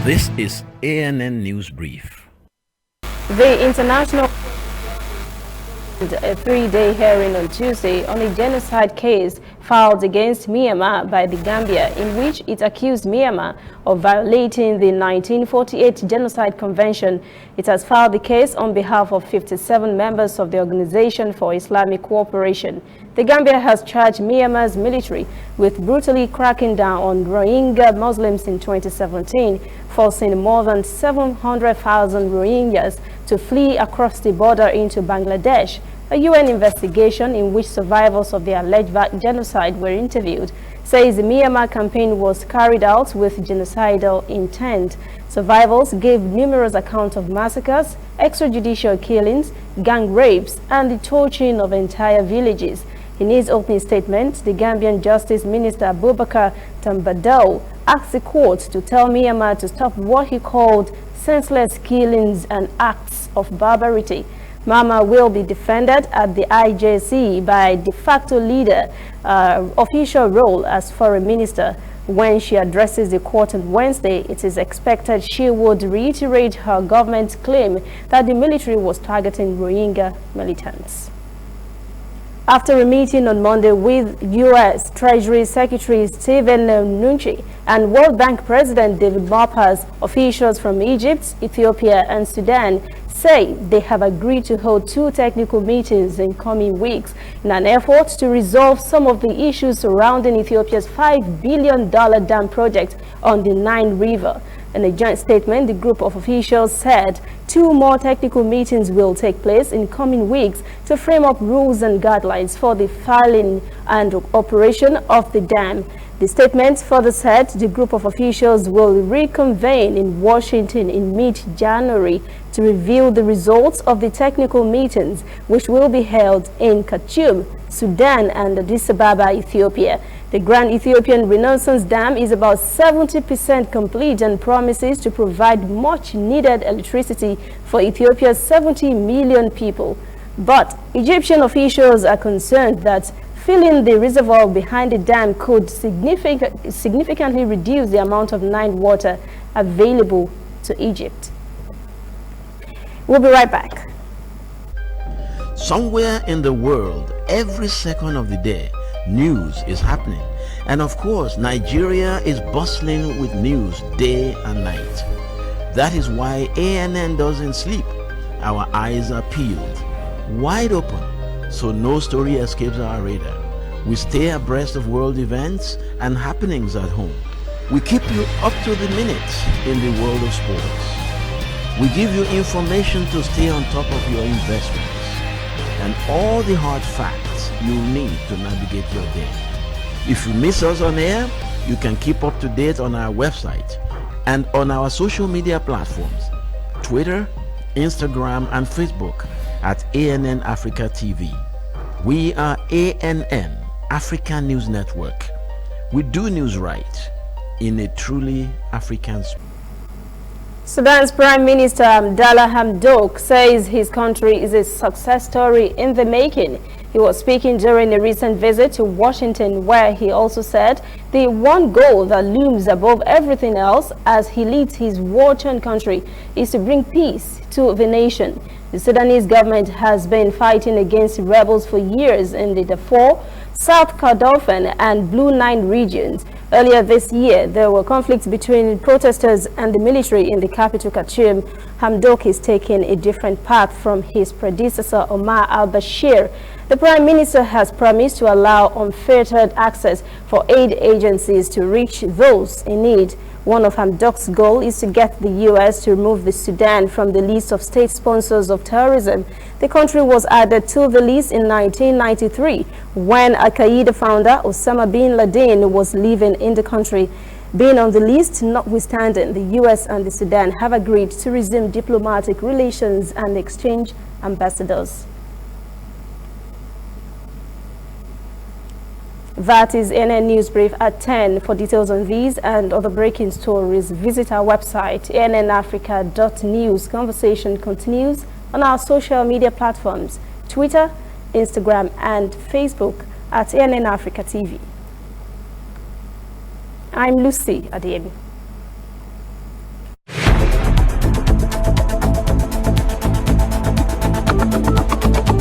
This is ANN News Brief. The international a 3-day hearing on Tuesday on a genocide case filed against Myanmar by the Gambia, in which it accused Myanmar of violating the 1948 Genocide Convention. It has filed the case on behalf of 57 members of the Organization for Islamic Cooperation. The Gambia has charged Myanmar's military with brutally cracking down on Rohingya Muslims in 2017, forcing more than 700,000 Rohingyas to flee across the border into Bangladesh. A UN investigation in which survivors of the alleged genocide were interviewed says the Myanmar campaign was carried out with genocidal intent. Survivors gave numerous accounts of massacres, extrajudicial killings, gang rapes, and the torching of entire villages. In his opening statement, the Gambian Justice Minister Abubakar Tambadou asked the court to tell Myanmar to stop what he called senseless killings and acts of barbarity. Mama will be defended at the ICJ by de facto leader official role as foreign minister. When she addresses the court on Wednesday, it is expected she would reiterate her government's claim that the military was targeting Rohingya militants. After a meeting on Monday with U.S. Treasury Secretary Steven Mnuchin and World Bank President David Malpass, officials from Egypt, Ethiopia, and Sudan say they have agreed to hold 2 technical meetings in coming weeks in an effort to resolve some of the issues surrounding Ethiopia's $5 billion dam project on the Nile River. In a joint statement, the group of officials said 2 more technical meetings will take place in coming weeks to frame up rules and guidelines for the filing and operation of the dam. The statement further said the group of officials will reconvene in Washington in mid-January to review the results of the technical meetings, which will be held in Khartoum, Sudan, and Addis Ababa, Ethiopia. The Grand Ethiopian Renaissance Dam is about 70% complete and promises to provide much-needed electricity for Ethiopia's 70 million people. But Egyptian officials are concerned that filling the reservoir behind the dam could significantly reduce the amount of Nile water available to Egypt. We'll be right back. Somewhere in the world, every second of the day, news is happening. And of course, Nigeria is bustling with news day and night. That is why ANN doesn't sleep. Our eyes are peeled, wide open, so no story escapes our radar. We stay abreast of world events and happenings at home. We keep you up to the minute in the world of sports. We give you information to stay on top of your investments and all the hard facts you need to navigate your day. If you miss us on air, you can keep up to date on our website and on our social media platforms, Twitter, Instagram, and Facebook at ANN Africa TV. We are ANN, African News Network. We do news right in a truly African spirit. Sudan's Prime Minister Abdallah Hamdok says his country is a success story in the making. He was speaking during a recent visit to Washington, where he also said the one goal that looms above everything else as he leads his war-torn country is to bring peace to the nation. The Sudanese government has been fighting against rebels for years in the Darfur, South Kordofan, and Blue Nile regions. Earlier this year, there were conflicts between protesters and the military in the capital Khartoum. Hamdok is taking a different path from his predecessor Omar al-Bashir. The Prime Minister has promised to allow unfettered access for aid agencies to reach those in need. One of Hamdok's goals is to get the U.S. to remove the Sudan from the list of state sponsors of terrorism. The country was added to the list in 1993 when Al-Qaeda founder Osama bin Laden was living in the country. Being on the list, notwithstanding, the U.S. and the Sudan have agreed to resume diplomatic relations and exchange ambassadors. That is ANN News Brief at 10. For details on these and other breaking stories, visit our website, annafrica.news. Conversation continues on our social media platforms, Twitter, Instagram, and Facebook at ANN Africa TV. I'm Lucy Adeyemi.